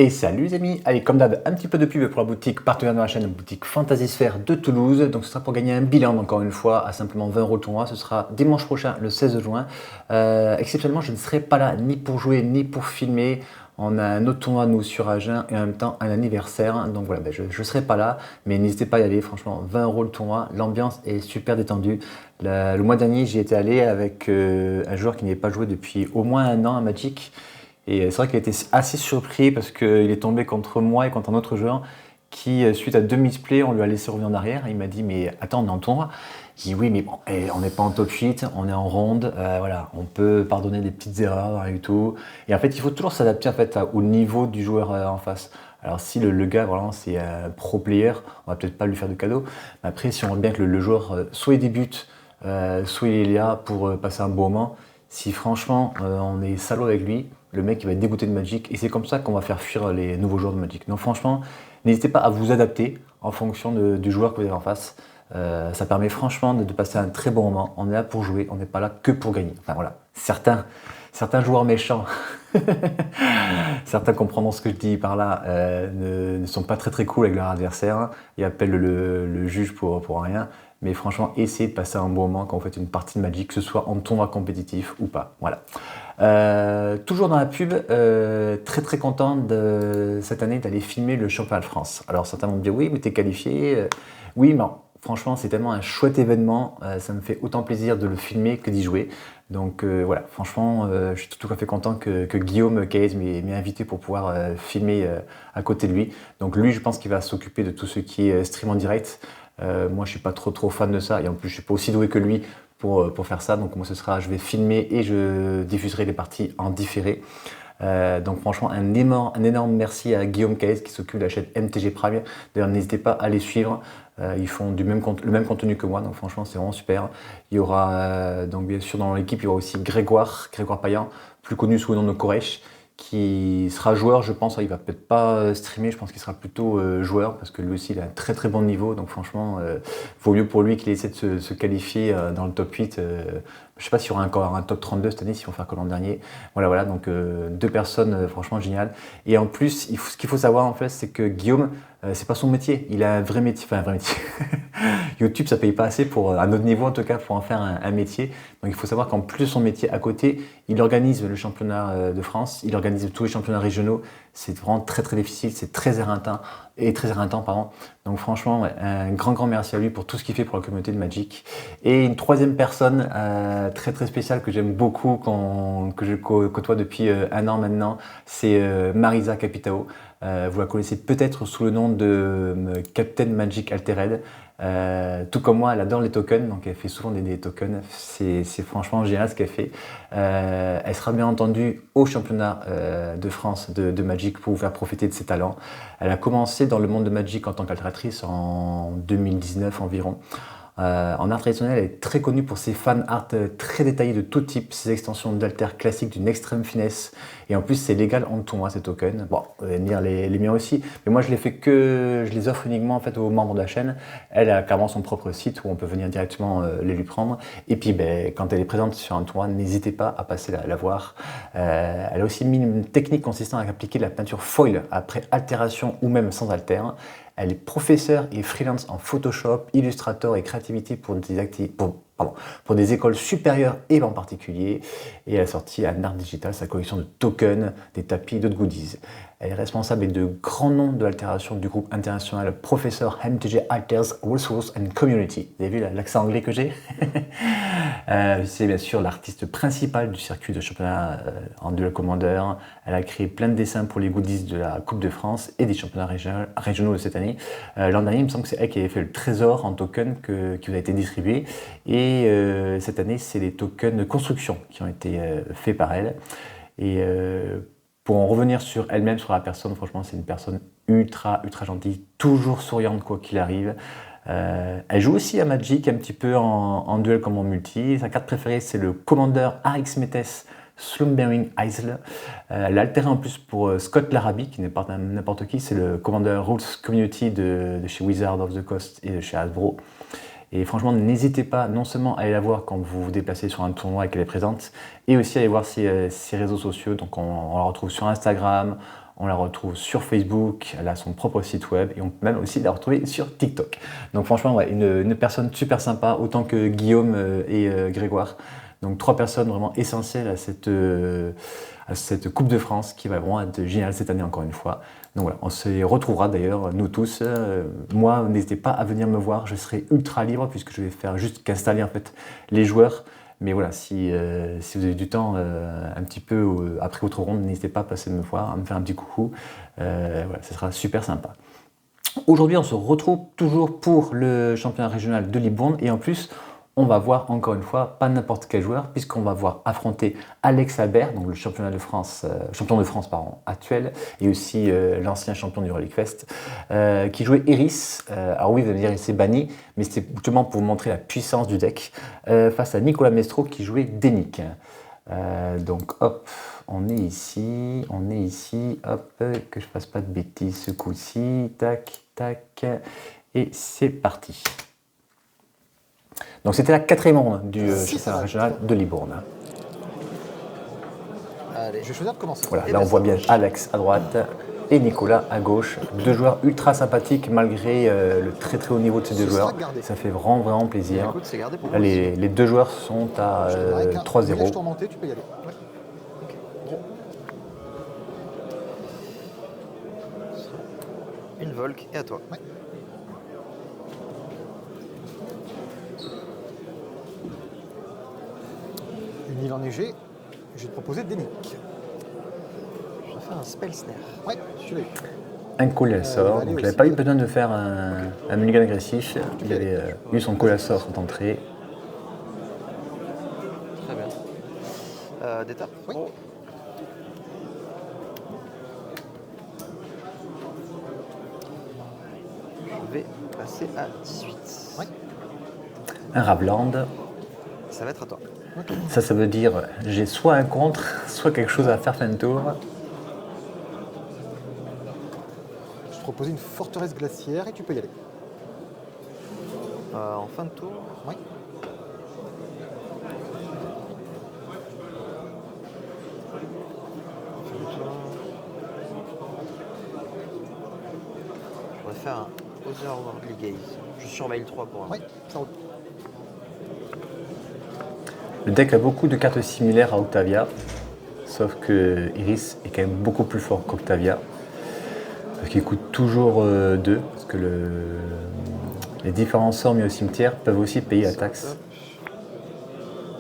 Et salut les amis, allez comme d'hab, un petit peu de pub pour la boutique partenaire de la chaîne, la boutique Fantasy-Sphère de Toulouse. Donc ce sera pour gagner un bilan, encore une fois, à simplement 20 € le tournoi. Ce sera dimanche prochain, le 16 juin. Exceptionnellement, je ne serai pas là ni pour jouer, ni pour filmer. On a un autre tournoi, nous, sur Agen, et en même temps un anniversaire. Donc voilà, je ne serai pas là, mais n'hésitez pas à y aller. Franchement, 20 € le tournoi, l'ambiance est super détendue. Le mois dernier, j'y étais allé avec un joueur qui n'y avait pas joué depuis au moins un an à Magic. Et c'est vrai qu'il était assez surpris parce qu'il est tombé contre moi et contre un autre joueur qui, suite à 2 misplays, on lui a laissé revenir en arrière. Il m'a dit mais attends, on est en tournoi. J'ai dit oui mais bon, on n'est pas en top 8, on est en ronde, voilà, on peut pardonner des petites erreurs et tout. Et en fait il faut toujours s'adapter en fait, au niveau du joueur en face. Alors si le gars vraiment c'est un pro player, on va peut-être pas lui faire de cadeau. Mais après si on veut bien que le joueur soit il débute, soit il est là pour passer un bon moment, si franchement on est salaud avec lui, le mec il va être dégoûté de Magic et c'est comme ça qu'on va faire fuir les nouveaux joueurs de Magic. Donc franchement, n'hésitez pas à vous adapter en fonction du joueur que vous avez en face. Ça permet franchement de passer un très bon moment. On est là pour jouer, on n'est pas là que pour gagner. Enfin voilà, certains joueurs méchants, certains comprendront ce que je dis par là, ne sont pas très cool avec leur adversaire. Ils appellent le juge pour rien. Mais franchement, essayez de passer un bon moment quand vous faites une partie de Magic, que ce soit en tournoi compétitif ou pas. Voilà. Toujours dans la pub, très content cette année d'aller filmer le championnat de France. Alors certains vont me dire oui, mais t'es qualifié. Oui, mais franchement, c'est tellement un chouette événement. Ça me fait autant plaisir de le filmer que d'y jouer. Donc voilà, franchement, je suis tout à fait content que Guillaume Caze m'ait invité pour pouvoir filmer à côté de lui. Donc lui, je pense qu'il va s'occuper de tout ce qui est stream en direct. Moi, je suis pas trop fan de ça et en plus, je suis pas aussi doué que lui pour faire ça. Donc moi, je vais filmer et je diffuserai les parties en différé. Donc franchement, un énorme merci à Guillaume Caez qui s'occupe de la chaîne MTG Prime. D'ailleurs, n'hésitez pas à les suivre. Ils font le même contenu que moi, donc franchement, c'est vraiment super. Il y aura, donc bien sûr, dans l'équipe, il y aura aussi Grégoire Payan, plus connu sous le nom de Koresh, qui sera joueur, je pense. Il va peut-être pas streamer, je pense qu'il sera plutôt joueur parce que lui aussi il a un très bon niveau. Donc franchement, vaut mieux pour lui qu'il essaie de se qualifier dans le top 8. Je sais pas s'il y aura encore un top 32 cette année, si on fait que l'an dernier. Voilà, donc 2 personnes franchement géniales. Et en plus, ce qu'il faut savoir en fait, c'est que Guillaume, c'est pas son métier. Il a un vrai métier, enfin un vrai métier. YouTube, ça paye pas assez pour un autre niveau en tout cas pour en faire un métier. Donc il faut savoir qu'en plus de son métier à côté, il organise le championnat de France, il organise tous les championnats régionaux. C'est vraiment très difficile, c'est très éreintant, pardon. Donc franchement, un grand merci à lui pour tout ce qu'il fait pour la communauté de Magic. Et une troisième personne très spéciale que j'aime beaucoup, que je côtoie depuis un an maintenant, c'est Marisa Capitao. Vous la connaissez peut-être sous le nom de Captain Magic Altered. Tout comme moi, elle adore les tokens, donc elle fait souvent des tokens. C'est franchement génial ce qu'elle fait. Elle sera bien entendu au championnat de France de Magic pour vous faire profiter de ses talents. Elle a commencé dans le monde de Magic en tant qu'altératrice en 2019 environ. En art traditionnel, elle est très connue pour ses fan art très détaillés de tout type, ses extensions d'alter classiques d'une extrême finesse. Et en plus, c'est légal en tournoi ces tokens. Bon, vous allez me dire les miens aussi, mais moi je les offre uniquement en fait aux membres de la chaîne. Elle a carrément son propre site où on peut venir directement les lui prendre. Et puis, quand elle est présente sur un tournoi, n'hésitez pas à passer la voir. Elle a aussi mis une technique consistant à appliquer de la peinture foil après altération ou même sans alter. Elle est professeure et freelance en Photoshop, Illustrator et créativité pour des écoles supérieures et en particulier. Et elle a sorti à Art Digital sa collection de tokens, des tapis et d'autres goodies. Elle est responsable de grands noms de l'altération du groupe international Professeur MTG Alters Resource and Community. Vous avez vu l'accent anglais que j'ai? C'est bien sûr l'artiste principale du circuit de championnat en duel commander. Elle a créé plein de dessins pour les goodies de la Coupe de France et des championnats régionaux de cette année. L'an dernier, il me semble que c'est elle qui avait fait le trésor en token qui vous a été distribué. Et cette année, c'est les tokens de construction qui ont été faits par elle. Et pour en revenir sur elle-même, sur la personne, franchement, c'est une personne ultra gentille, toujours souriante quoi qu'il arrive. Elle joue aussi à Magic, un petit peu en duel comme en multi. Sa carte préférée, c'est le Commander Arix Metes Slumbering Isle. Elle a altéré en plus pour Scott Larrabee, qui n'est pas n'importe qui, c'est le Commander Rules Community de chez Wizard of the Coast et de chez Hasbro. Et franchement, n'hésitez pas non seulement à aller la voir quand vous vous déplacez sur un tournoi et qu'elle est présente, et aussi à aller voir ses réseaux sociaux. Donc on la retrouve sur Instagram, On la retrouve sur Facebook, elle a son propre site web et on peut même aussi la retrouver sur TikTok. Donc franchement, ouais, une personne super sympa, autant que Guillaume et Grégoire. Donc 3 personnes vraiment essentielles à cette Coupe de France qui va vraiment être géniale cette année encore une fois. Donc voilà, on se retrouvera d'ailleurs, nous tous. Moi, n'hésitez pas à venir me voir, je serai ultra libre puisque je vais faire juste qu'installer en fait les joueurs. Mais voilà, si vous avez du temps un petit peu après votre ronde, n'hésitez pas à passer me voir, à me faire un petit coucou. Voilà, ce sera super sympa. Aujourd'hui, on se retrouve toujours pour le championnat régional de Libourne et en plus, on va voir encore une fois pas n'importe quel joueur puisqu'on va voir affronter Alex Albert, donc le champion de France actuel et aussi l'ancien champion du Relic Fest qui jouait Iris. Alors oui, vous allez me dire il s'est banni, mais c'était justement pour vous montrer la puissance du deck face à Nicolas Mestro qui jouait Denick. Donc hop, on est ici, hop, que je fasse pas de bêtises ce coup-ci, tac, tac, et c'est parti. Donc c'était la 4e ronde du championnat régional de Libourne. Allez, je vais choisir de commencer. Voilà, là on voit bien Alex à droite et Nicolas à gauche. 2 joueurs ultra sympathiques malgré le très très haut niveau de ces 2 joueurs. Ça fait vraiment plaisir. Écoute, là, les 2 joueurs sont à 3-0. Je te remonter, tu peux y aller. Ouais. Okay. Une Volk et à toi. Ouais. Une île enneigée, je vais te proposer Denick. Je vais faire un Spell Snare. Ouais, je l'ai eu. Un Colossor, donc il n'avait pas eu besoin de faire un mulligan agressif, il avait eu son Colossor d'entrée. Très bien. D'étape. Oui. Je vais passer à 18. Ouais. Un Ravland. Ça va être à toi. Okay. Ça veut dire j'ai soit un contre, soit quelque chose à faire fin de tour. Je te propose une forteresse glaciaire et tu peux y aller. En fin de tour. Oui. Je vais faire un Otherworldly Gaze. Je surveille le 3 pour un. Oui, ça roule. Le deck a beaucoup de cartes similaires à Octavia, sauf que Iris est quand même beaucoup plus fort qu'Octavia, parce qu'il coûte toujours 2, parce que les différents sorts mis au cimetière peuvent aussi payer la taxe.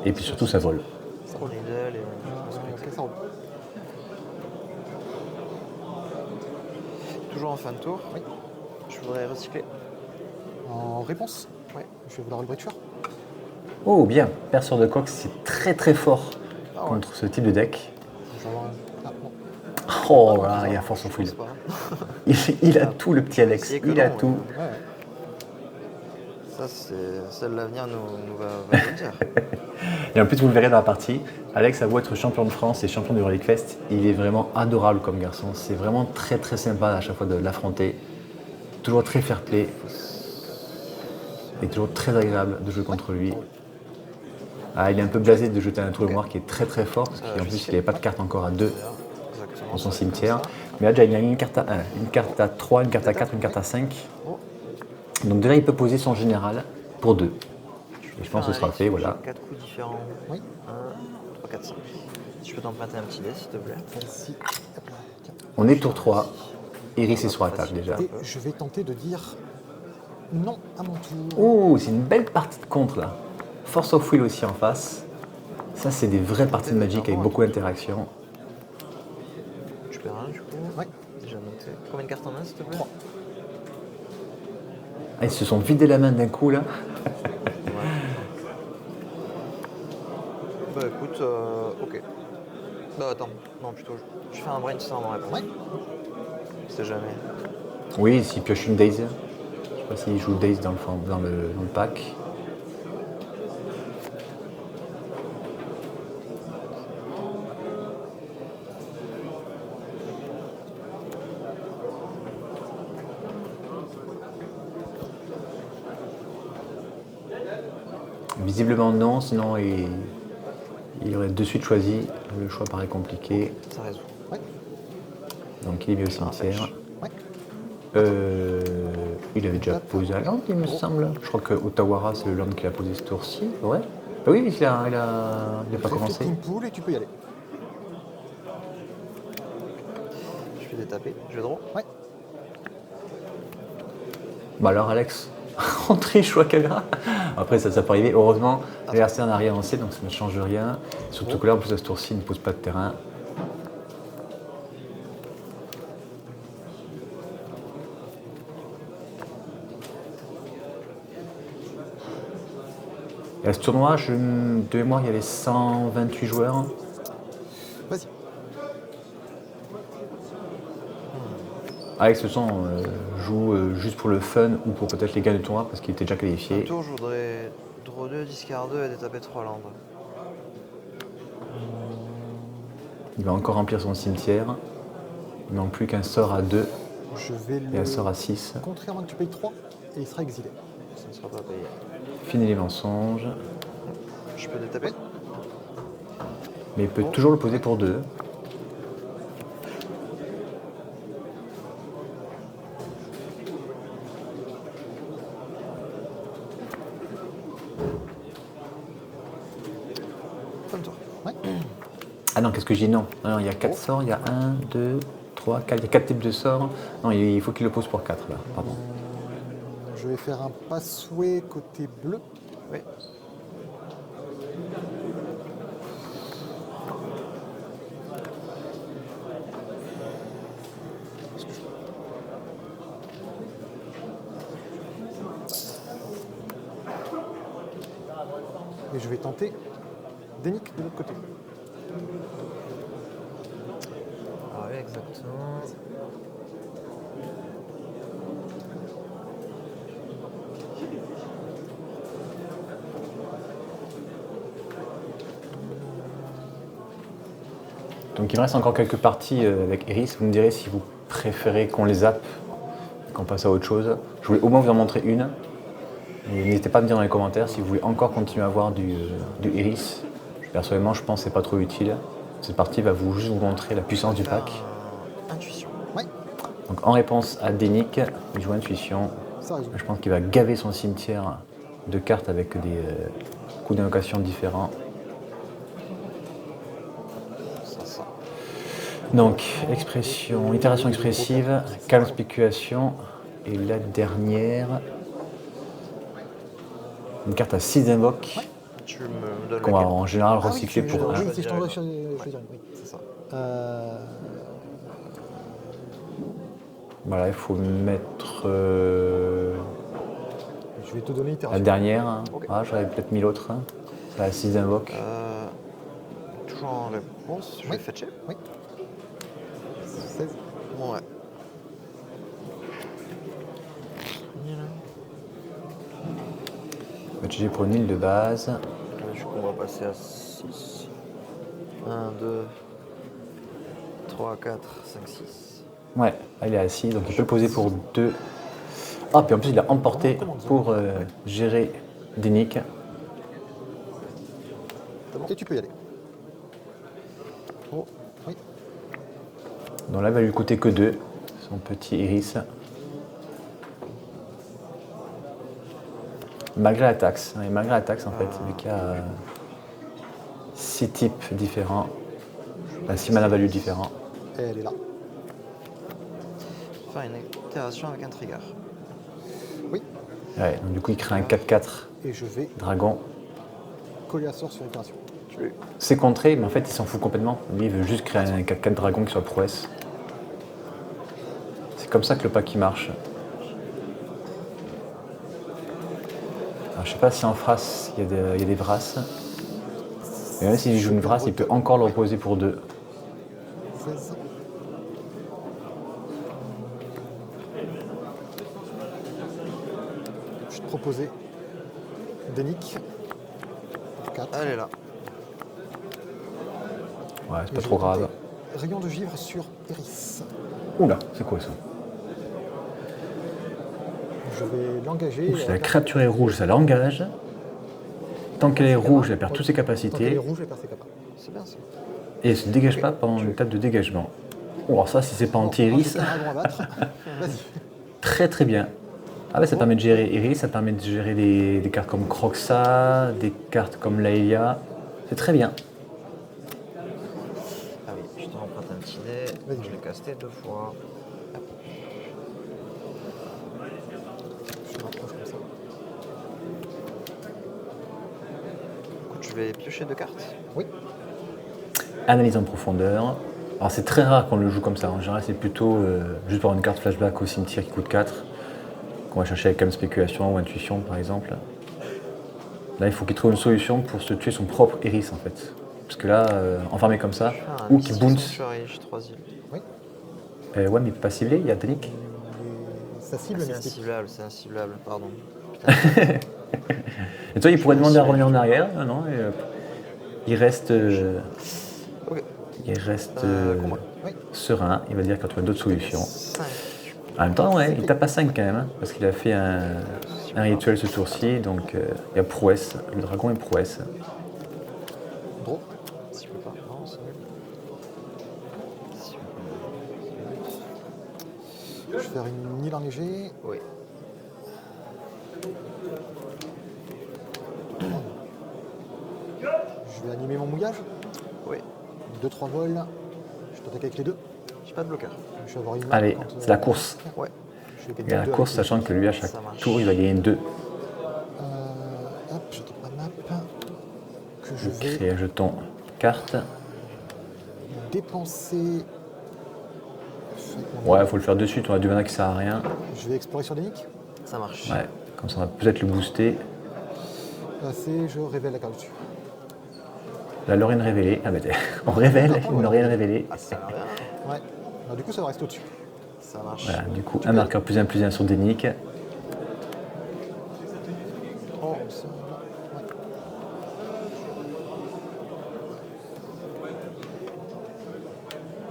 Et puis surtout ça vole. Ça roule. Riddle et Ok, ça roule. toujours en fin de tour. Oui. Je voudrais recycler. En réponse, Ouais. je vais vouloir le breature. Oh bien, Perceur de Coq c'est très fort Ah ouais. contre ce type de deck. Je vais avoir un... Ah, non. Oh voilà, il y a force au Je fouille. pense pas. Il a tout le petit Alex, C'est il a étonnant, tout. Ouais. Ça, c'est l'avenir nous va le dire. Et en plus, vous le verrez dans la partie, Alex a beau être champion de France et champion du Relic Fest, il est vraiment adorable comme garçon. C'est vraiment très sympa à chaque fois de l'affronter. Toujours très fair play. Et toujours très agréable de jouer contre lui. Ah, il est un peu blasé de jeter un trou de mémoire qui est très fort, parce qu'en plus, il n'avait pas de carte encore à 2 dans son cimetière. Mais là, déjà, il a une carte à 1, une carte à 3, une carte à 4, une carte à 5. Donc déjà, il peut poser son général pour 2. Et je pense que ce sera fait, voilà. 4 coups différents. Oui. 1, 3, 4, 5. Si je peux t'emprunter un petit dé, s'il te plaît. Merci. Hop là. Tiens. On est tour 3. Iris est sur attaque déjà. Et je vais tenter de dire non à mon tour. Oh, c'est une belle partie de contre là. Force of Will aussi en face. Ça, c'est des vraies parties de Magic avec beaucoup d'interactions. Tu perds un, du coup. Ouais. Déjà noté. Combien de cartes en as, s'il te plaît? 3. Ah, ils se sont vidés la main d'un coup là. Ouais. Bah écoute, ok. Bah attends, non plutôt, je fais un brainstorm en réponse. Ouais. Je sais jamais. Oui, s'il pioche une Daze. Je sais pas s'il joue Daze dans le pack. Visiblement non, sinon il aurait de suite choisi. Le choix paraît compliqué. Ça résout. Ouais. Donc il est mis au cimetière. Ouais. Il avait déjà posé un land, il me semble. Je crois que Otawara, c'est le land qu'il a posé ce tour-ci. Ouais. Ah oui, mais il a pas J'ai commencé. fait une poule et tu peux y aller. Je vais détaper. Je vais draw. Ouais. Bah alors Alex, rentrez Chouacala. Après ça peut arriver. Heureusement, l'adversaire n'a rien lancé, donc ça ne change rien. Surtout que là, en plus à ce tour-ci, il ne pose pas de terrain. Et à ce tournoi, de mémoire, il y avait 128 joueurs. Vas-y. Alex, de toute façon, joue juste pour le fun ou pour peut-être les gains du tournoi parce qu'il était déjà Un qualifié. tour, je voudrais draw 2, discard 2 et détaper 3 landes. Il va encore remplir son cimetière. Il manque plus qu'un sort à 2 Je vais et un le sort à 6. contrer avant que tu payes 3 et il sera exilé. Ça ne sera pas payé. Fini les mensonges. Je peux détaper. Mais il peut toujours le poser pour 2. Comme toi. Ouais. Ah non, qu'est-ce que j'ai dit? Non, il y a 4 sorts. Il y a 1, 2, 3, 4. Il y a 4 types de sorts. Non, il faut qu'il le pose pour 4 là. Pardon. Je vais faire un passway côté bleu. Oui. Et je vais tenter Dénic de l'autre côté. Ah oui, exactement. Donc il me reste encore quelques parties avec Iris. Vous me direz si vous préférez qu'on les zappe, qu'on passe à autre chose. Je voulais au moins vous en montrer une. Et n'hésitez pas à me dire dans les commentaires si vous voulez encore continuer à voir du Iris. Personnellement, je pense que c'est pas trop utile. Cette partie va juste vous montrer la puissance du pack. Intuition. Ouais, Donc en réponse à Dénic, il joue Intuition. ça résout. Je pense qu'il va gaver son cimetière de cartes avec des coups d'invocation différents. Ça. Donc, expression, itération expressive, calme spéculation, et la dernière, une carte à 6 invoques, Tu me donnes qu'on va laquelle? en général Ah oui, recycler pour oui, 1. si je t'en dois choisir une, oui. C'est ça. Voilà, il faut mettre Je vais te donner la itération. dernière. Ok. Ah, j'aurais peut-être mis l'autre. C'est à 6 invoques. Toujours en réponse, je vais Oui. fetcher. Oui. 16. Ouais. On va utiliser pour une île de base. Du coup, on va passer à 6. 1, 2, 3, 4, 5, 6. Ouais, là, il est à 6, donc il peut le poser pour 2. Ah, puis en plus, il a emporté pour gérer Dénic. Et tu peux y aller. Oh, oui. Donc là, il va lui coûter que 2, son petit Iris. Malgré la taxe, et malgré la taxe en fait, vu qu'il y a 6 types différents, 6 mana value différents. Et elle est là. Faire une itération avec un trigger. Oui. Ouais, donc du coup, il crée un 4-4 Et je vais dragon. coller à sort sur itération. C'est contré, mais en fait, il s'en fout complètement. Lui, il veut juste créer un 4-4 dragon qui soit prouesse. C'est comme ça que le pack il marche. Alors, je sais pas si en face, il y a des brasses. Mais même s'il joue une brasse, il peut encore le reposer pour 2. 16. Je vais te proposer Dénic. 4. Elle est là. Ouais, c'est pas trop grave. Rayon de givre sur Iris. Oula, c'est quoi ça? Je vais l'engager. Ouh, si la créature est rouge, ça l'engage. Tant qu'elle est rouge, elle perd toutes ses Tant qu'elle est capacités. rouge, elle perd ses capas. C'est bien ça. Et elle ne se dégage pas pendant une étape de dégagement. Oh, ça, si c'est pas anti-iris, Un dragon à battre. Vas-y. très très bien. Ah ouais, ça permet de gérer Iris, ça permet de gérer des cartes comme Croxa, des cartes comme Laelia. C'est très bien. Ah oui, je te remprunte un petit dé. Vas-y. Je l'ai casté 2 fois. Je me rapproche comme ça. Écoute, je vais piocher 2 cartes. Oui. Analyse en profondeur. Alors c'est très rare qu'on le joue comme ça. En général, c'est plutôt juste pour avoir une carte flashback au cimetière qui coûte 4, qu'on va chercher avec comme spéculation ou intuition par exemple. Là, il faut qu'il trouve une solution pour se tuer son propre Iris en fait. Parce que là, enfermé comme ça, ou qu'il bounce. J'ai 3 îles. Oui. Ouais, mais il peut pas cibler, il y a Danick. Ça cible C'est mystique. inciblable, pardon. Et toi, il pourrait demander à revenir en arrière, non et, il reste, Ok. Combat. Oui. serein, il va dire qu'il a trouvé d'autres solutions. 5. En même temps, ouais, il tape à 5 quand même, hein, parce qu'il a fait un rituel ce tour-ci, donc il y a prouesse, le dragon est prouesse. Draw. Si je peux pas. Non, c'est nul. Si Je vais faire une île enneigée. Oui. Je vais animer mon mouillage. Oui. 2-3 vols. Je t'attaque avec les deux. J'ai pas de bloqueur. Je vais avoir une main Allez, quand, c'est la course. Ouais. Je vais Il gagner y a la deux course, avec sachant que lui, à chaque Ça marche. tour, il va gagner 2. Hop, je tourne ma map. Que je Il vais crée un jeton carte. dépenser. Avec mon Ouais, île. il faut le faire de suite, on a du mana qui sert à rien. Je vais explorer sur des nicks. Ça marche. Ouais, comme ça on va peut-être le booster. Passer, je révèle la carte dessus. La Lorraine révélée. Ah bah on révèle une Lorraine révélée. Ah, ça a l'air bien. Ouais. Alors, du coup, ça va rester au-dessus. Ça marche. Voilà, du coup, un marqueur +1/+1 sur Denick. Oh, ça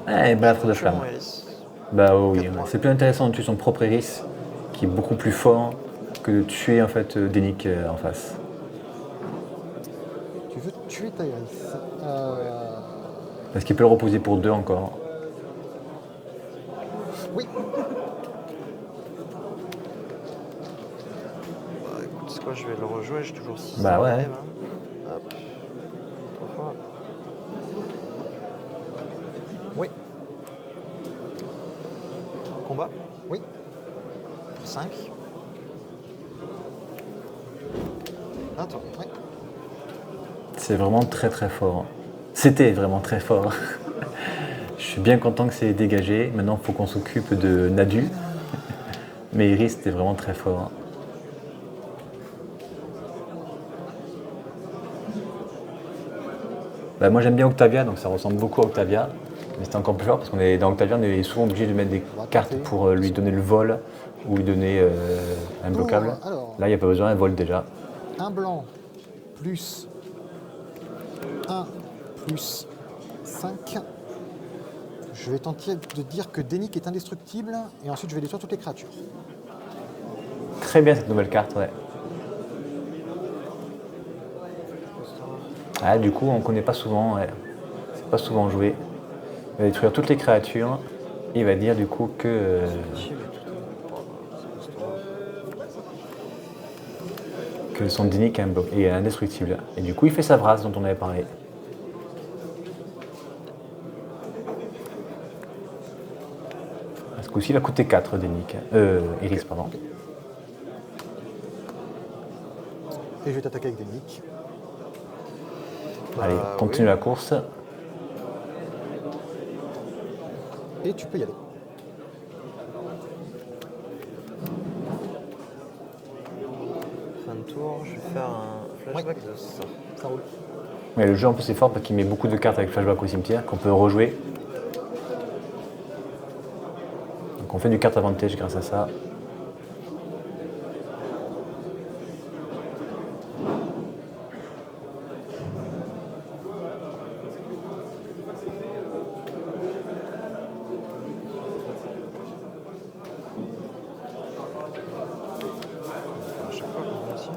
va. Ouais. Eh, balafre de Je flamme. mon hélice. Bah oh oui, 4 mois. c'est plus intéressant de tuer son propre Iris, qui est beaucoup plus fort, que de tuer en fait Denick en face. Tu veux tuer ta Iris. Parce qu'il peut le reposer pour 2 encore. Oui. Bah écoute, c'est quoi, je vais le rejouer, j'ai toujours 6. Bah ouais. Hop. 3 fois. Oui. Combat. Oui. 5. Attends. Oui. C'est vraiment très très fort. C'était vraiment très fort. Je suis bien content que c'est dégagé. Maintenant, il faut qu'on s'occupe de Nadu. Mais Iris, c'était vraiment très fort. Bah, moi, j'aime bien Octavia, donc ça ressemble beaucoup à Octavia. Mais c'était encore plus fort parce qu'on est dans Octavia, on est souvent obligé de mettre des On va cartes tenter. pour lui donner le vol ou lui donner un bloquable. Alors. Là, il n'y a pas besoin, un vol déjà. Un blanc plus 1 plus 5. Je vais tenter de dire que Denick est indestructible et ensuite je vais détruire toutes les créatures. Très bien cette nouvelle carte, ouais. Ah, du coup, on ne connaît pas souvent, ouais. C'est pas souvent joué. Il va détruire toutes les créatures. Il va dire du coup que son Denick est indestructible. Et du coup, il fait sa brasse dont on avait parlé. Ce coup-ci, il a coûté 4, Denick. Iris, pardon. Et je vais t'attaquer avec Denick. Allez, continue la course. Et tu peux y aller. Fin de tour, je vais faire un flashback de ça. Ça roule. Mais le jeu en plus c'est fort parce qu'il met beaucoup de cartes avec flashback au cimetière qu'on peut rejouer. Donc on fait du carte avantage grâce à ça. À chaque fois qu'on réussit.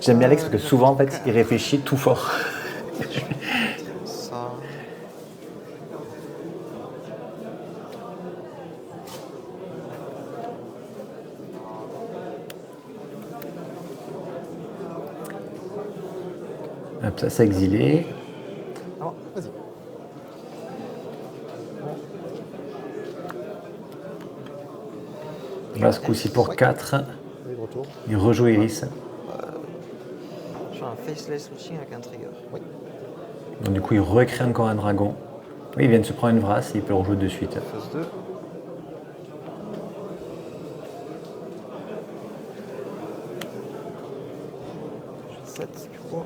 J'aime bien Alex parce que souvent en fait il réfléchit tout fort. Ça. Hop, ça c'est exilé. Ah bon, vas-y. Là, ce coup-ci pour 4. Allez, de retour. Il rejoue Iris. Je fais un faceless switching avec un trigger. Oui. Donc du coup, il recrée encore un dragon. Oui, il vient de se prendre une vrasse, il peut le rejouer de suite. Phase 2. J'ai 7 du coup.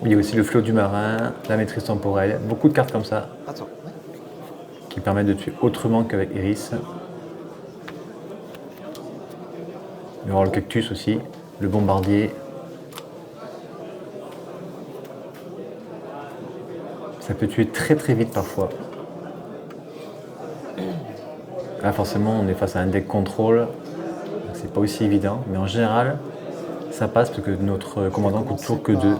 Il y a aussi le flot du marin, la maîtrise temporelle, beaucoup de cartes comme ça Attends. qui permettent de tuer autrement qu'avec Iris. Il va y avoir le cactus aussi, le bombardier. Ça peut tuer très très vite parfois. Là forcément on est face à un deck contrôle, donc c'est pas aussi évident, mais en général ça passe parce que notre commandant coûte toujours que 2.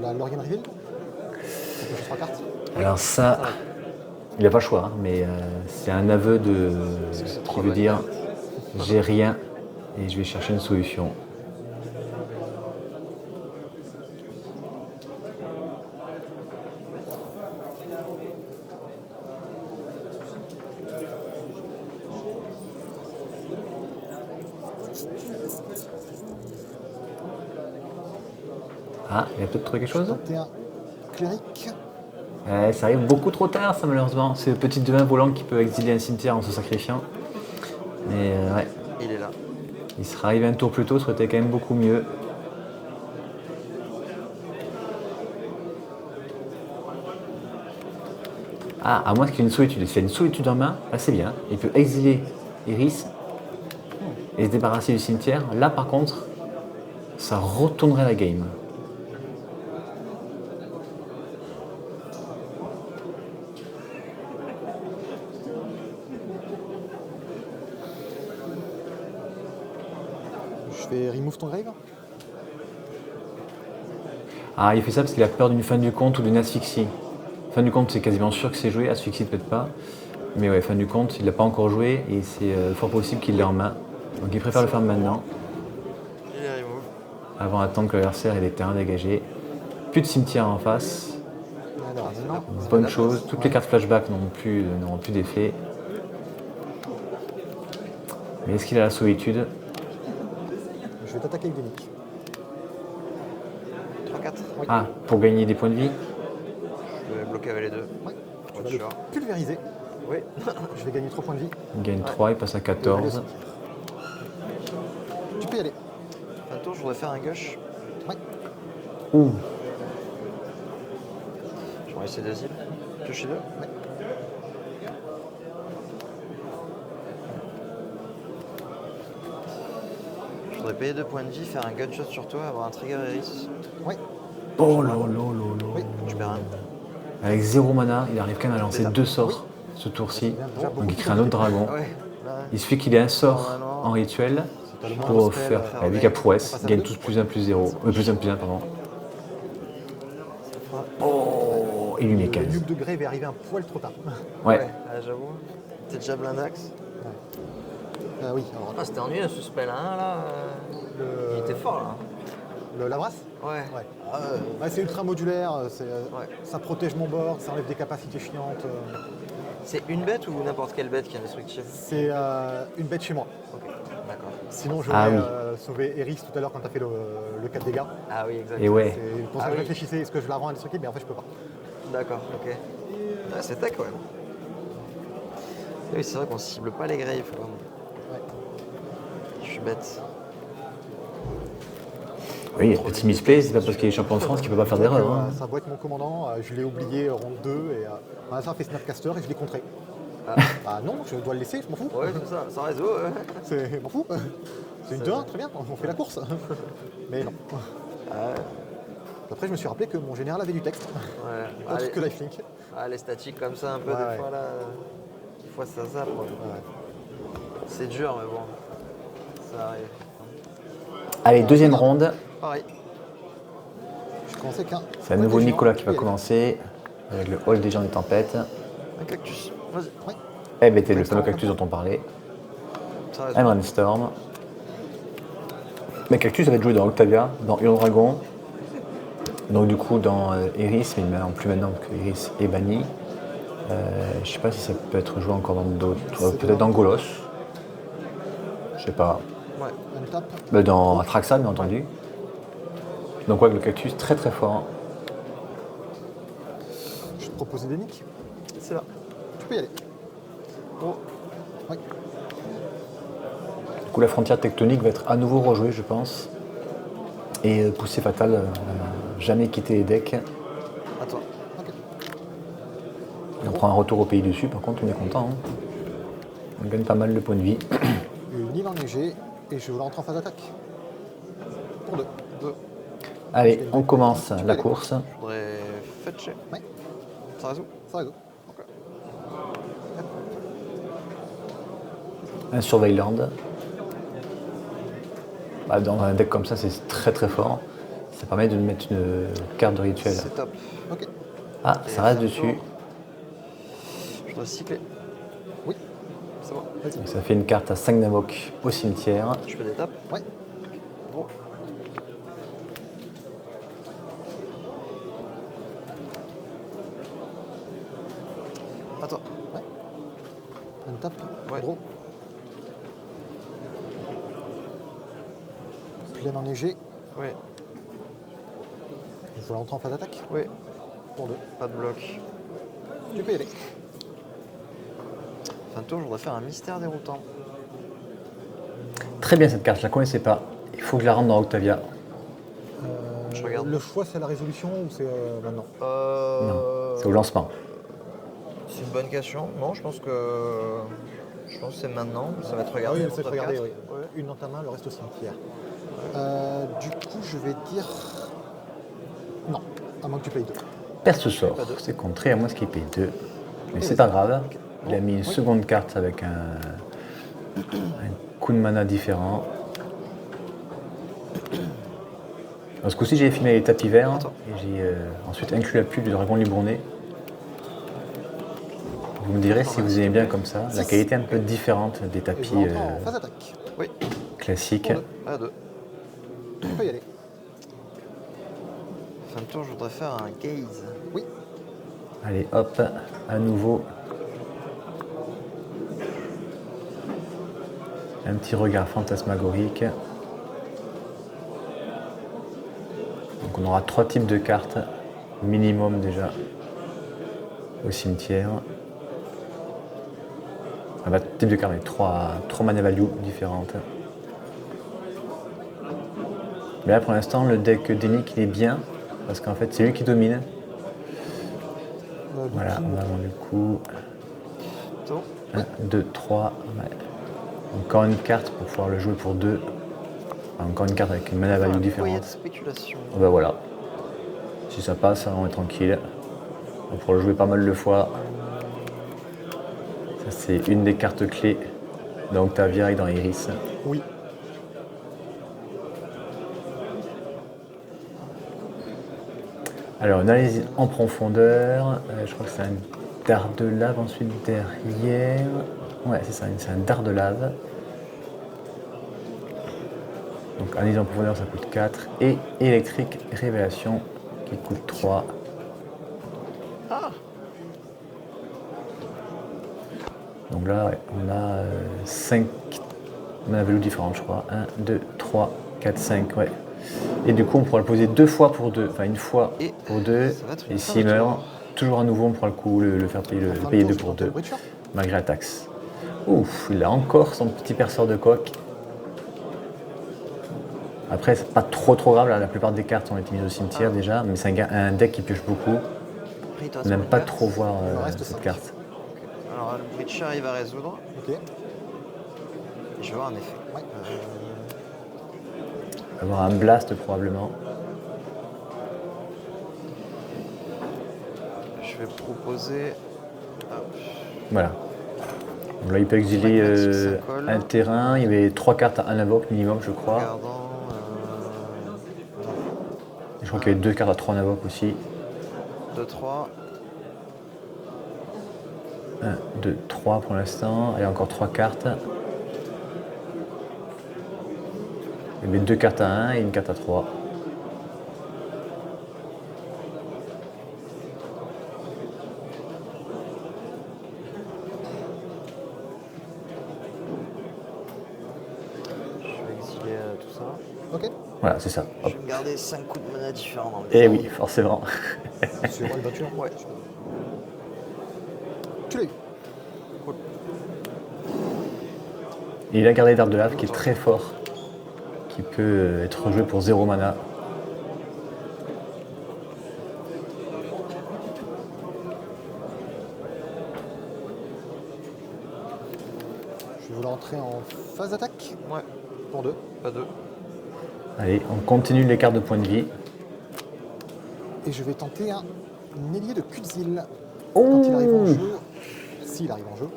La Lorien Reveal. Ça peut 3 cartes. Alors ça, il n'a pas le choix, hein, mais c'est un aveu de qui veut dire j'ai rien et je vais chercher une solution. Ah, il a peut-être trouvé quelque chose. 21 cléric. Ça arrive beaucoup trop tard, ça malheureusement. C'est le petit devin volant qui peut exiler un cimetière en se sacrifiant. Mais ouais, Il est là. il serait arrivé un tour plus tôt, ça aurait été quand même beaucoup mieux. Ah, à moins qu'il y ait une solitude. S'il y a une solitude en main, là c'est bien. Il peut exiler Iris et se débarrasser du cimetière. Là par contre, ça retournerait la game. Je fais remove ton grave. Ah, il fait ça parce qu'il a peur d'une fin du compte ou d'une asphyxie. Fin du compte, c'est quasiment sûr que c'est joué, asphyxie peut-être pas. Mais ouais, fin du compte, il l'a pas encore joué et c'est fort possible qu'il l'ait en main. Donc il préfère le faire maintenant, Il est remove. avant d'attendre que l'adversaire ait des terrains dégagés. Plus de cimetière en face, Alors, non. bonne chose. Toutes les cartes flashback n'auront plus d'effet. Mais est-ce qu'il a la solitude? Je vais t'attaquer avec des nicks. 3-4. Ah, pour gagner des points de vie? Je vais bloquer avec les deux. Ouais. Pour Tu être vas le sûr. pulvériser. Oui. Je vais gagner 3 points de vie. Il gagne 3, il passe à 14. Tu peux y aller. Un tour, je voudrais faire un gush. Ouais. Ouh, Je vais essayer d'asile. Piocher 2. Ouais. Je voudrais payer 2 points de vie, faire un gunshot sur toi, avoir un trigger Iris. Ouais. oh là là là là. Oui. Je perds un. Avec 0 mana, il arrive quand même à lancer Déjà. 2 sorts ce tour-ci. Déjà Donc il beaucoup crée un autre dragon. Ouais. Là, Il suffit qu'il ait un sort Normalement, en rituel t'as le pour moindre faire. spell, Avec la prouesse, on passe il à gagne deux. tous plus 1 plus 0. Plus 1 plus 1, pardon. Oh, il lui met Le 15. nuke de grave est arrivé un poil trop tard. Ouais. j'avoue. T'es déjà blindax. Oui, alors Ah, c'était ennuyeux ce spell 1 là. Il était fort là. la brasse. Ouais. Ouais. Ouais, c'est ultra modulaire, Ouais. ça protège mon board, ça enlève des capacités chiantes. C'est une bête ou n'importe quelle bête qui est indestructible? C'est une bête chez moi. Ok, d'accord. Sinon, j'aurais Ah oui. sauvé Eris tout à l'heure quand tu as fait le 4 dégâts. Ah oui, exact. Et ouais. C'est pour ça Ah que je oui. réfléchissais, est-ce que je la rends indestructible? Mais en fait, je peux pas. D'accord, ok. Ouais, c'est tech quand même. Oui, c'est vrai qu'on cible pas les graves quoi. Ouais. Je suis bête. Oui, petit misplay, c'est pas parce qu'il est champion de France qu'il peut pas faire Donc, d'erreur. Hein. ça doit être mon commandant, je l'ai oublié ronde 2 et ça a fait Snapcaster et je l'ai contré. Ah. Ah non, je dois le laisser, je m'en fous. Ouais, c'est ça, sans réseau. Ouais. Je m'en fous. C'est une 2-1, très bien, on fait la course. Mais non. Ah, Après, je me suis rappelé que mon général avait du texte, ouais. autre Allez, que lifelink. les statiques comme ça un peu Ouais, des ouais. fois là. Des fois ça zappe. Ouais. Ouais. C'est dur mais bon. Ça arrive. Allez, deuxième ronde. Pareil. Je commençais qu'un. C'est à nouveau des géants. Nicolas qui va Oui, commencer avec le hall des gens des tempêtes. Un cactus. Vas-y. Ouais. Eh ben, t'es le fameux cactus dont on parlait. Ça reste. Un brainstorm. Mais Cactus avait joué dans Octavia, dans Hurle Dragon, donc du coup dans Eris, mais maintenant, plus maintenant que Eris est banni. Je sais pas si ça peut être joué encore dans d'autres. Peut-être dans Golos. Je sais pas. Ouais. On tape. Dans Atraxa, bien entendu. Donc ouais, le Cactus très très fort. Je vais te proposer des nicks. C'est là. Tu peux y aller. Oh. Oui. Du coup, la frontière tectonique va être à nouveau rejouée, je pense. Et poussée fatale, jamais quitter les decks. Attends. Ok. On prend un retour au pays dessus, par contre, on est content. Hein. On gagne pas mal de points de vie. Une île enneigée et je vais rentrer en phase d'attaque. Pour 2. 2. Allez, on commence la course. Je voudrais fetcher. Ouais, Ça résout? ça réseau. Ok. Un Surveilland. Dans un deck comme ça, c'est très très fort. Ça permet de mettre une carte de rituel. C'est top. Ok. Ah, Et ça reste fin de dessus. tour. Je dois cycler. Oui. C'est bon. Vas-y. Donc ça fait une carte à 5 d'invoque au cimetière. Je fais des tapes. Ouais. Bon. Attends. Ouais. On tape. Ouais. Gros. Plaine enneigée. Oui. Je vais rentrer en phase d'attaque. Oui. Pour 2. Pas de bloc. Tu peux y aller. Fin de tour, je voudrais faire un mystère déroutant. Très bien cette carte, je la connaissais pas. Il faut que je la rentre dans Octavia. Je regarde. Le choix, c'est la résolution ou c'est maintenant? Non, c'est au lancement. C'est une bonne question. Non, je pense que c'est maintenant. Ça va être regardé. Oui, mon c'est top regardé, 4. oui. Ouais. Une dans ta main, le reste au cimetière. Du coup, je vais dire. Non, à moins que tu payes 2. Perd ce sort, Pas deux. c'est contré à moins qu'il paye 2. Mais c'est pas grave. Il a mis une Oui. seconde carte avec un coup de mana différent. Dans ce coup-ci, j'ai filmé les tapis verts Attends. et j'ai ensuite inclus la pub du dragon libournais. Vous me direz si vous aimez bien comme ça. La qualité est un peu différente des Et je tapis vais rentrer en phase d'attaque. Oui. classiques. À 2. Tu peux y aller. Fin de tour, je voudrais faire un gaze. Oui. Allez, hop, à nouveau. Un petit regard fantasmagorique. Donc on aura 3 types de cartes, minimum déjà, au cimetière. Ah bah, type de cartes avec 3 mana value différentes. Mais là pour l'instant le deck d'Enic il est bien, parce qu'en fait c'est lui qui domine. Voilà, on va avoir du coup Tour. 1, 2, 3. Ouais. Encore une carte pour pouvoir le jouer pour 2. Encore une carte avec une mana value Un foyer de différente. spéculation. Ah bah voilà. Si ça passe, on est tranquille. On pourra le jouer pas mal de fois. Ça c'est une des cartes clés dans Octavia et dans Iris. Oui. Alors une analyse en profondeur. Je crois que c'est un dard de lave ensuite derrière. Ouais c'est ça, c'est un dard de lave. Donc analyse en profondeur ça coûte 4. Et électrique révélation qui coûte 3. Ah. Donc là ouais, on a 5 mana value différentes je crois. 1, 2, 3, 4, 5 ouais. Et du coup on pourra le poser 2 fois pour 2. Enfin une fois Et pour 2. ça va être une Et fin s'il de meurt, tour. toujours à nouveau on pourra le faire payer, le Fin de payer tour, 2 je pour tente le 2. Breacher. Malgré la taxe. Ouf, il a encore son petit perceur de coque. Après, c'est pas trop grave, là, la plupart des cartes ont été mises au cimetière déjà, mais c'est un deck qui pioche beaucoup. Après, il te On reste n'aime combien pas de cartes? trop voir Il me reste cette 5. carte. Alors, le Breacher, il va résoudre. Ok. Et je vais avoir un effet. Ouais. Avoir un blast probablement. Je vais proposer. Hop. Voilà. Donc là, il peut exiler Pragmatique, ça colle. un terrain. Il y avait 3 cartes à 1 invoque minimum, je crois. Regardant. Et je crois qu'il y avait 2 cartes à 3 invoque aussi. 2, 3. 1, 2, 3 pour l'instant. Et encore 3 cartes. Il y avait 2 cartes à 1 et une carte à 3. Je vais exiler tout ça. Ok. Voilà, c'est ça. Je Hop. vais me garder 5 coups de mana différents dans le Et désordre. oui, forcément. C'est roi de voiture. Ouais. Tu l'as eu. Cool. Et il a gardé Dard de Lave qui est très fort, qui peut être rejoué pour 0 mana. Je vais vouloir entrer en phase d'attaque Ouais. pour 2. Pas 2. Allez, on continue les cartes de points de vie. Et je vais tenter un ailier de Kutzil. Quand il arrive en jeu, s'il arrive en jeu,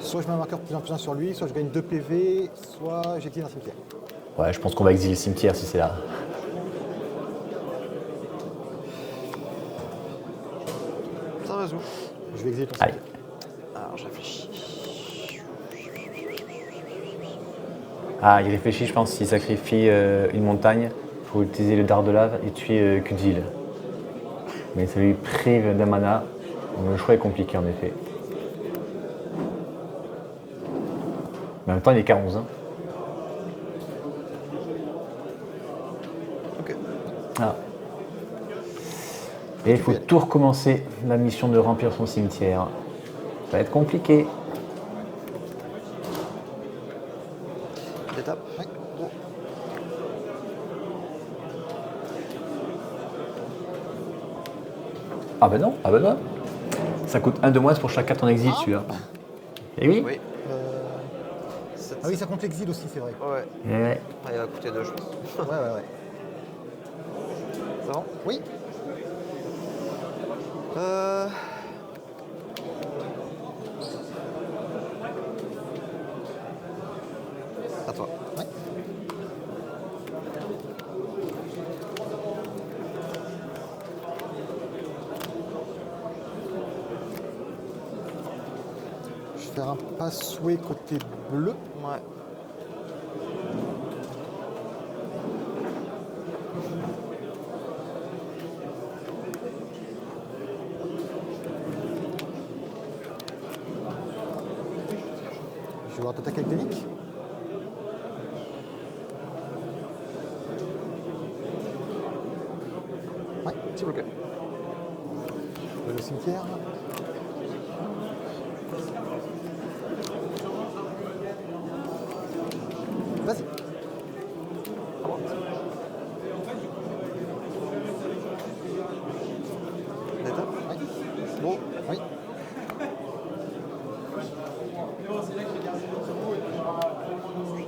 soit je mets un marqueur plus 1/+1 sur lui, soit je gagne 2 PV, soit j'exile un cimetière. Ouais, je pense qu'on va exiler le cimetière si c'est là. Ça résout. Je vais exiler ton Allez. cimetière. Alors je réfléchis. Ah, il réfléchit, je pense, s'il sacrifie une montagne pour utiliser le Dard de Lave et tuer Kudzil. Mais ça lui prive d'un mana. Donc le choix est compliqué en effet. Mais en même temps, il est qu'à 11. Hein. Ok. Ah. Et il faut tout recommencer la mission de remplir son cimetière. Ça va être compliqué. Étape. Ouais. Oh. Ah bah non, ah bah non. Ça coûte 1 de moins pour chaque carte en exil celui-là. Et oui. Oui. Ah oui, ça compte l'exil aussi, c'est vrai. Ouais. Eh ouais. Ah, il va coûter 2, je pense. Ouais. C'est bon? Oui. À toi. Ouais. Je vais faire un passway côté bleu. Ouais. Je vais devoir t'attaquer avec des nicks. Ouais, Petit bloqué. je vais au cimetière. Vas-y. L'étape. Ouais. Bon. Oui.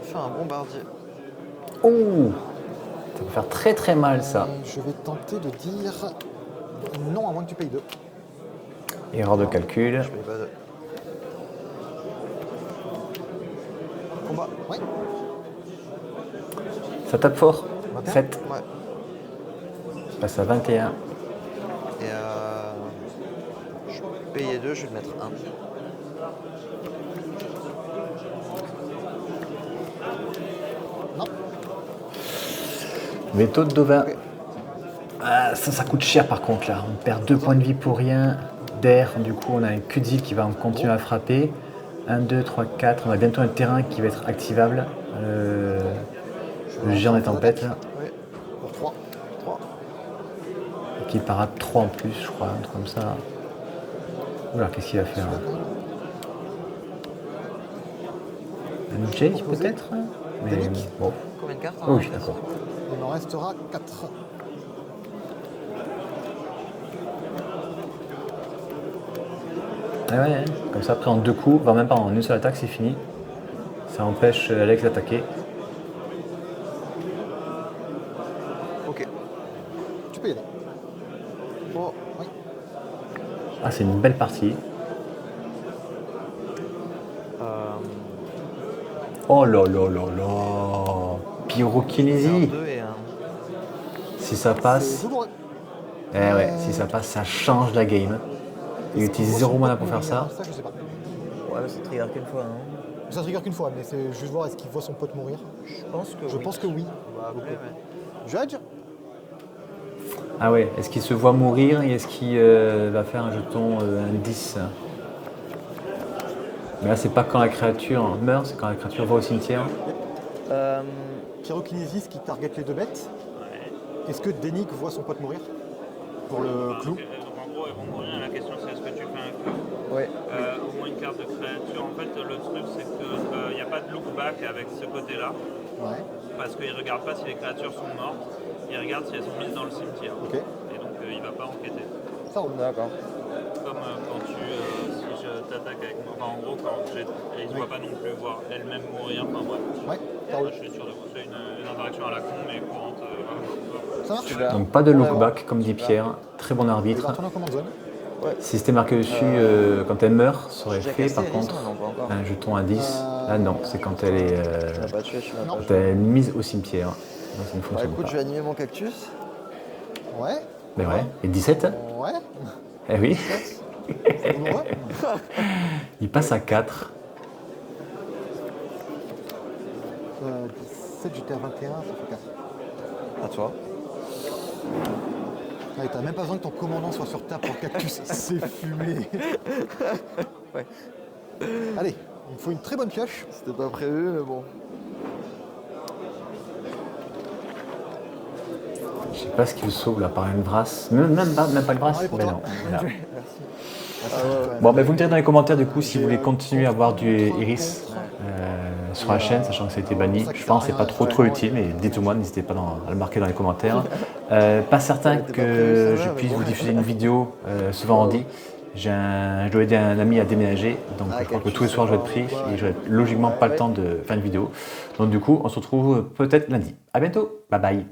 Je fais un bombardier. Oh, ça peut faire très très mal ça. Je vais tenter de dire non à moins que tu payes 2. Erreur de calcul. Je paye pas 2. Combat. Ouais. Ça tape fort. 21. 7. Ouais. Je passe à 21. Et je payais 2, je vais mettre 1. Non. Veto de Dovin. Ah, ça coûte cher par contre là. On perd 2 points de vie pour rien. D'air, du coup on a un Kudzil qui va continuer à frapper. 1, 2, 3, 4. On a bientôt un terrain qui va être activable. Le géant des tempêtes là, Oui. Pour 3. 3. qui part à 3 en plus, je crois, un truc comme ça. Oula, qu'est-ce qu'il va faire là? Un Jace peut-être? Mais Danique. bon. Combien de cartes? Oh oui, d'accord. Il m'en restera 4. Ah ouais, comme ça après en 2 coups, voire même pas en une seule attaque, c'est fini. Ça empêche Alex d'attaquer. Ok. Tu peux y aller. Bon. Oui. Ah, c'est une belle partie. Oh là là là là. Pyrokinésie. 2 et 1. Si ça C'est passe, douloureux. eh ouais, si ça passe, ça change la game. Il utilise 0 mana pour faire ça. Ça, je sais pas. Ouais, mais c'est trigger qu'une fois. Hein. Ça trigger qu'une fois, mais c'est juste voir est-ce qu'il voit son pote mourir. Je pense que Je oui. pense que oui. On va appeler, mais... Judge? Ah ouais, est-ce qu'il se voit mourir et est-ce qu'il va faire un jeton un 10? Mais là, c'est pas quand la créature meurt, c'est quand la créature va au cimetière. Pyrokinésis qui target les deux bêtes. Ouais. Est-ce que Dénic voit son pote mourir? Pour le clou? Donc en gros, elles vont mourir. La question c'est est-ce que tu fais un clou Ouais. au moins une carte de créature. En fait, le truc c'est qu'il n'y a pas de look back avec ce côté-là. Ouais. Parce qu'il ne regarde pas si les créatures sont mortes. Il regarde si elles sont mises dans le cimetière. Ok. Et donc il ne va pas enquêter. Ça roule. D'accord. Comme quand tu, si je t'attaque avec moi, enfin en gros quand j'ai, et il ne doit pas non plus voir elle-même mourir, enfin bref. Ouais, ça Moi, roule. je suis sûr de vous, c'est une interaction à la con mais courante. Ça marche? Super. Donc pas de Ouais, look ouais. back comme dit Pierre, très bon Il va arbitre. retourner en command zone. Si c'était marqué dessus quand elle meurt, ça aurait J'ai fait cassé par Iris, contre non, pas encore. un jeton à 10. Là non, c'est quand elle est Tu m'as pas tué, tu m'as Non. pas quand tué. elle est mise au cimetière. Donc ça ne Bah fonctionne écoute, pas. je vais animer mon cactus. Ouais. Mais ouais, et 17? Ouais. Eh oui, C'est bon, ouais. il passe à 4. 17, j'étais à 21, ça fait 4. À toi. Allez, t'as même pas besoin que ton commandant soit sur table pour le cactus, c'est fumé. Ouais. Allez, il me faut une très bonne pioche. C'était pas prévu, mais bon. Je sais pas ce qu'il sauve là par une brasse. Même pas le brasse. Allez, pour Mais toi. non. Voilà. Ouais. Bon, ben vous me direz dans les commentaires du coup si vous voulez continuer à voir du Iris sur la chaîne, sachant que ça a été banni. Je pense que c'est pas trop utile, mais dites-moi, n'hésitez pas à le marquer dans les commentaires. Pas certain que je puisse vous diffuser une vidéo ce vendredi. Je dois aider un ami à déménager, donc je crois que tous les soirs je vais être pris et j'aurai logiquement pas le temps de faire une vidéo. Donc du coup, on se retrouve peut-être lundi. À bientôt, bye bye.